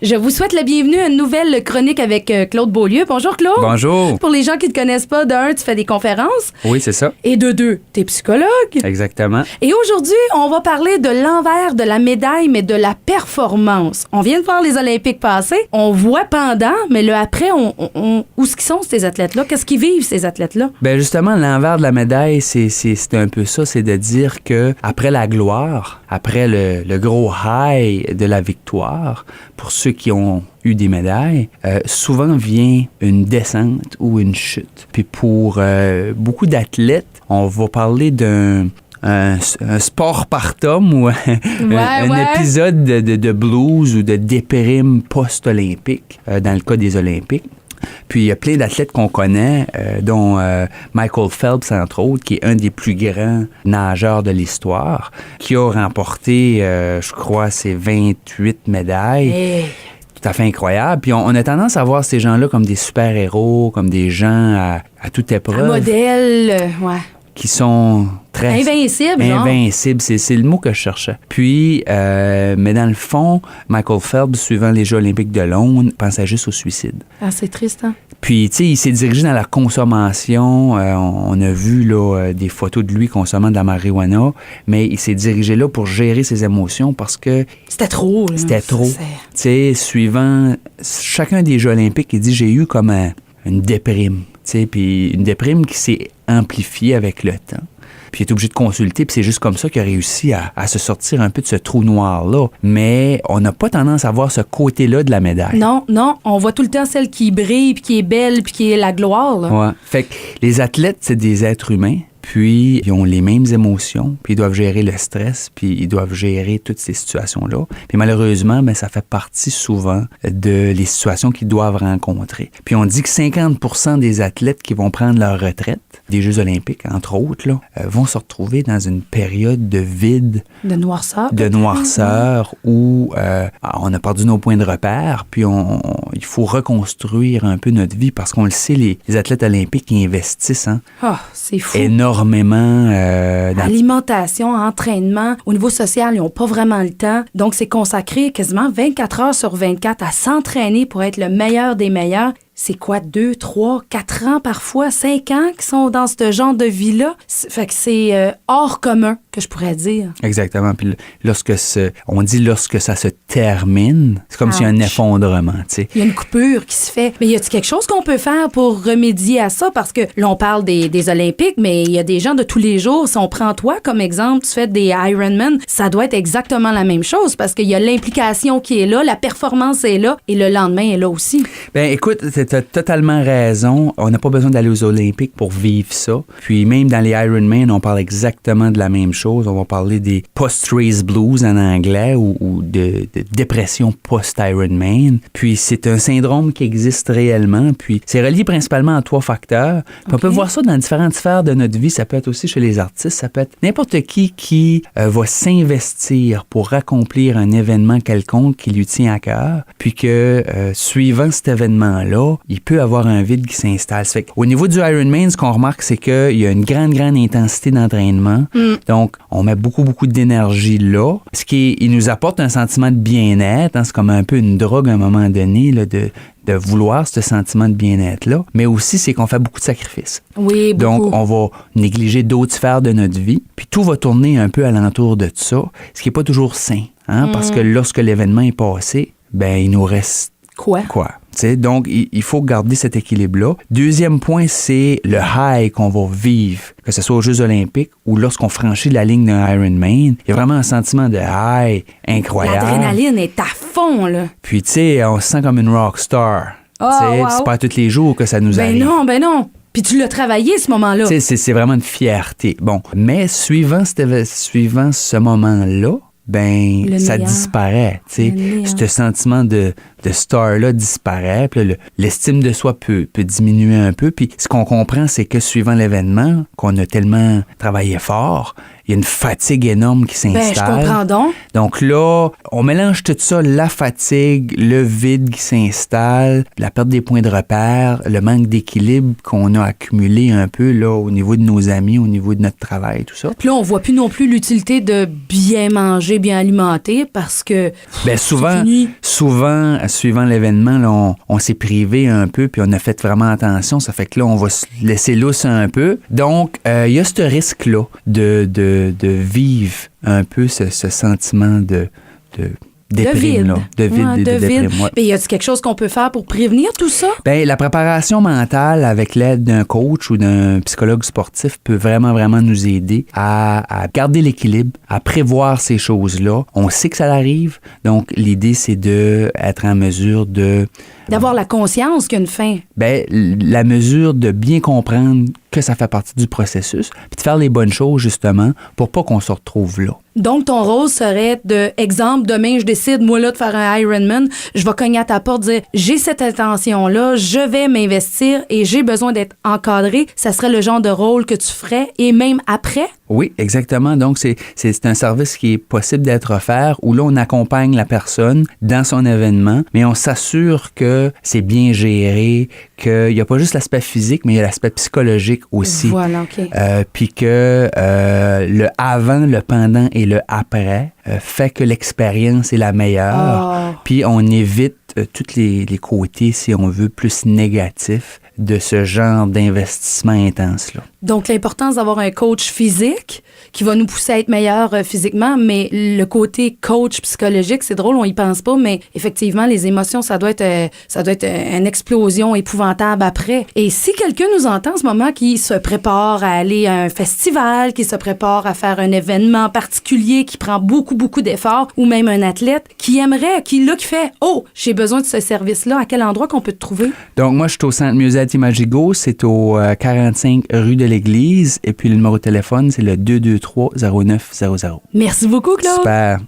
Je vous souhaite la bienvenue à une nouvelle chronique avec Claude Beaulieu. Bonjour Claude. Bonjour. Pour les gens qui ne te connaissent pas, d'un, tu fais des conférences. Oui, c'est ça. Et de deux, tu es psychologue. Exactement. Et aujourd'hui, on va parler de l'envers de la médaille, mais de la performance. On vient de voir les Olympiques passer. On voit pendant, mais le après, où est-ce qu'ils sont ces athlètes-là? Qu'est-ce qu'ils vivent, ces athlètes-là? Ben justement, l'envers de la médaille, c'est un peu ça. C'est de dire que après la gloire, après le gros high de la victoire, pour ceux qui ont eu des médailles, souvent vient une descente ou une chute. Puis pour beaucoup d'athlètes, on va parler d'un sport partum ou un épisode de blues ou de déprime post-olympique, dans le cas des Olympiques. Puis il y a plein d'athlètes qu'on connaît, dont Michael Phelps, entre autres, qui est un des plus grands nageurs de l'histoire, qui a remporté, je crois, ses 28 médailles. Hey. Tout à fait incroyable. Puis on a tendance à voir ces gens-là comme des super-héros, comme des gens à toute épreuve. Un modèle, ouais. Qui sont très... Invincibles, Invincibles, c'est le mot que je cherchais. Puis, mais dans le fond, Michael Phelps, suivant les Jeux olympiques de Londres, pensait juste au suicide. Ah, c'est triste, hein? Puis, tu sais, il s'est dirigé dans la consommation. On a vu là, des photos de lui consommant de la marijuana, mais il s'est dirigé là pour gérer ses émotions parce que... C'était trop, là. C'était trop. Tu sais, suivant chacun des Jeux olympiques, il dit, j'ai eu comme une déprime. Puis une déprime qui s'est amplifiée avec le temps. Puis il est obligé de consulter, puis c'est juste comme ça qu'il a réussi à se sortir un peu de ce trou noir-là. Mais on n'a pas tendance à voir ce côté-là de la médaille. Non, on voit tout le temps celle qui brille, puis qui est belle, puis qui est la gloire, là. Ouais. Fait que les athlètes, c'est des êtres humains. Puis, ils ont les mêmes émotions, puis ils doivent gérer le stress, puis ils doivent gérer toutes ces situations-là. Puis malheureusement, ben, ça fait partie souvent de les situations qu'ils doivent rencontrer. Puis on dit que 50% des athlètes qui vont prendre leur retraite, des Jeux olympiques, entre autres, là, vont se retrouver dans une période de vide. De noirceur. De noirceur, où on a perdu nos points de repère, puis il faut reconstruire un peu notre vie, parce qu'on le sait, les athlètes olympiques ils investissent c'est fou. Énormément. Alimentation, entraînement. Au niveau social, ils n'ont pas vraiment le temps. Donc, c'est consacré quasiment 24 heures sur 24 à s'entraîner pour être le meilleur des meilleurs. C'est quoi, 2, 3, 4 ans parfois, 5 ans qui sont dans ce genre de vie-là? Fait que c'est hors commun, que je pourrais dire. Exactement. Puis on dit lorsque ça se termine, c'est comme s'il y a un effondrement, tu sais. Il y a une coupure qui se fait. Mais y a-t-il quelque chose qu'on peut faire pour remédier à ça? Parce que là, on parle des Olympiques, mais il y a des gens de tous les jours. Si on prend toi comme exemple, tu fais des Ironman, ça doit être exactement la même chose parce qu'il y a l'implication qui est là, la performance est là et le lendemain est là aussi. Ben écoute, t'as totalement raison. On n'a pas besoin d'aller aux Olympiques pour vivre ça. Puis même dans les Ironman, on parle exactement de la même chose. On va parler des post-race blues en anglais ou de dépression post-Ironman. Puis c'est un syndrome qui existe réellement. Puis c'est relié principalement à 3 facteurs. Puis on peut voir ça dans différentes sphères de notre vie. Ça peut être aussi chez les artistes. Ça peut être n'importe qui va s'investir pour accomplir un événement quelconque qui lui tient à cœur. Puis que suivant cet événement-là, il peut avoir un vide qui s'installe. Au niveau du Ironman, ce qu'on remarque, c'est qu'il y a une grande intensité d'entraînement. Donc, on met beaucoup d'énergie là. Il nous apporte un sentiment de bien-être. C'est comme un peu une drogue à un moment donné, là, de vouloir ce sentiment de bien-être-là. Mais aussi, c'est qu'on fait beaucoup de sacrifices. Oui, beaucoup. Donc, on va négliger d'autres sphères de notre vie. Puis tout va tourner un peu alentour de ça, ce qui n'est pas toujours sain. Parce que lorsque l'événement est passé, ben il nous reste Quoi? T'sais, donc, il faut garder cet équilibre-là. Deuxième point, c'est le high qu'on va vivre, que ce soit aux Jeux olympiques ou lorsqu'on franchit la ligne d'un Ironman. Il y a vraiment un sentiment de high incroyable. L'adrénaline est à fond, là. Puis, tu sais, on se sent comme une rock star. Oh, wow. C'est pas tous les jours que ça nous arrive. Ben non. Puis tu l'as travaillé, ce moment-là. C'est vraiment une fierté. Bon, mais suivant ce moment-là, ben ça disparaît, tu sais. Ce sentiment de star-là disparaît, puis là, l'estime de soi peut diminuer un peu, puis ce qu'on comprend, c'est que suivant l'événement, qu'on a tellement travaillé fort, il y a une fatigue énorme qui s'installe. Ben, je comprends donc. Donc là, on mélange tout ça, la fatigue, le vide qui s'installe, la perte des points de repère, le manque d'équilibre qu'on a accumulé un peu là au niveau de nos amis, au niveau de notre travail, tout ça. Puis là, on voit plus non plus l'utilité de bien manger, bien alimenter parce que Ben souvent, fini. suivant l'événement, là, on s'est privé un peu puis on a fait vraiment attention. Ça fait que là, on va se laisser lousse un peu. Donc, il y a ce risque-là de vivre un peu ce sentiment de déprime, là. De vide Ouais, et de déprime. Ouais. Mais y a-t-il quelque chose qu'on peut faire pour prévenir tout ça? Ben, la préparation mentale avec l'aide d'un coach ou d'un psychologue sportif peut vraiment, vraiment nous aider à garder l'équilibre, à prévoir ces choses-là. On sait que ça arrive, donc l'idée, c'est d'être en mesure D'avoir la conscience qu'il y a une fin. ben, la mesure de bien comprendre que ça fait partie du processus, puis de faire les bonnes choses, justement, pour pas qu'on se retrouve là. Donc, ton rôle serait de, exemple, demain, je décide, moi, là, de faire un Ironman, je vais cogner à ta porte, dire, j'ai cette intention-là, je vais m'investir et j'ai besoin d'être encadré. Ça serait le genre de rôle que tu ferais et même après? Oui, exactement. Donc, c'est un service qui est possible d'être offert où là, on accompagne la personne dans son événement, mais on s'assure que c'est bien géré, qu'il n'y a pas juste l'aspect physique, mais il y a l'aspect psychologique aussi. Voilà, OK. Puis que le avant, le pendant et le après fait que l'expérience est la meilleure. Oh. Puis on évite tous les côtés, si on veut, plus négatifs de ce genre d'investissement intense-là. Donc, l'importance d'avoir un coach physique qui va nous pousser à être meilleurs physiquement, mais le côté coach psychologique, c'est drôle, on y pense pas, mais effectivement, les émotions, ça doit être une explosion épouvantable après. Et si quelqu'un nous entend en ce moment qui se prépare à aller à un festival, qui se prépare à faire un événement particulier, qui prend beaucoup, beaucoup d'efforts, ou même un athlète qui aimerait, qui fait « Oh, j'ai besoin de ce service-là », à quel endroit qu'on peut te trouver? Donc, moi, je suis au Centre Musette Imagigo, c'est au 45 rue de l'Église, et puis le numéro de téléphone, c'est le 223-0900. Merci beaucoup, Claude. Super.